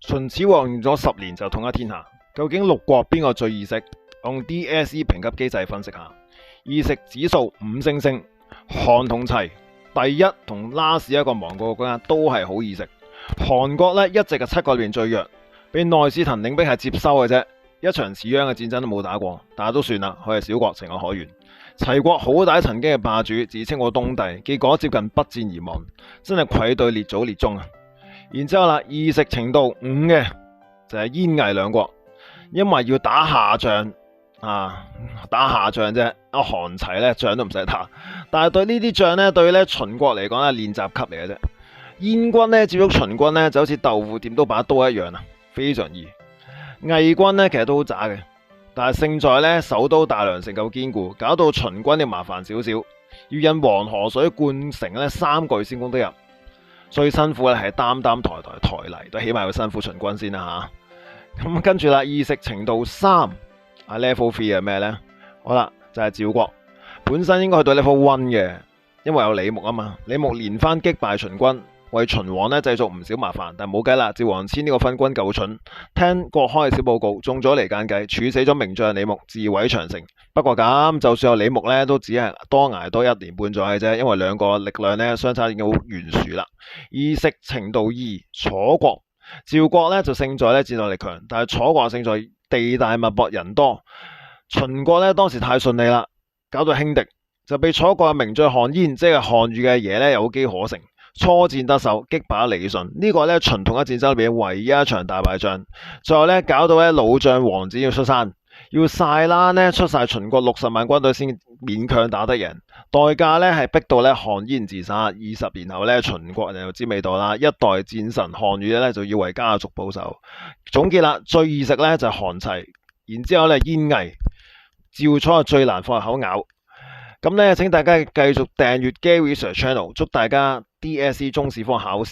秦始皇用咗10年就統一天下，究竟六國邊個最易食？用 DSE 評級機制分析下，易食指數5星星，韓同齊第一同 last 一個亡國嘅國家都係好易食。韓國呢一直係7個裏面最弱，被內侍藤領兵係接收嘅啫，一場似樣嘅戰爭都冇打過，但係都算啦，佢係小國情有可原。齊國好歹曾經嘅霸主，自稱過東帝，結果接近不戰而亡，真係愧對列祖列宗啊！然之後啦，易食程度5嘅就係燕魏兩國，因為要打下仗打下仗啫，韓齊呢仗都唔使打，但係對呢啲仗呢，對秦國嚟講呢練習級嚟嘅啫。燕軍呢接觸秦軍呢就好似豆腐掂到把刀一樣啊，非常易。魏軍呢其實都好渣嘅，但係勝在呢首都大梁城夠堅固，搞到秦軍要麻煩少少，要引黃河水灌城呢3個月先攻得入。最辛苦咧係擔抬嚟，都起碼要辛苦秦軍先啦吓。咁跟住啦，易食程度3level 3係咩呢？好啦，就係趙國，本身應該去到 level 1嘅，因為有李牧啊嘛。李牧連番擊敗秦軍，為秦王呢製造唔少麻煩，但冇計啦。趙王遷呢個昏君夠蠢，聽國開嘅小報告，中咗離間計，處死咗名將李牧，自毀長城。不過咁，就算有李牧呢，都只係多捱多1年半載嘅啫，因為兩個力量呢相差已經好懸殊啦。易食程度2，楚國。趙國呢就勝在呢戰鬥力強，但係楚國勝在地大物博人多。秦國呢當時太順利啦，搞到輕敵，就被楚國嘅名將項燕，即係項羽嘅爺呢有機可乘，初戰得手，擊敗李順。呢個呢秦統一戰爭裏邊唯一一場大敗仗。最後呢搞到呢老將王翦要出山，要晒啦呢出晒秦國60萬軍隊先勉強打得贏，代價呢係逼到呢項燕自殺。20年後呢秦國人就知味道啦，一代戰神項羽呢就要為家族報仇。總結啦，最易食呢就係韓齊，然之後呢燕魏，趙楚係最難放入口咬。咁呢請大家繼續訂閱 Gary Sir Channel，祝大家 DSE 中史科考試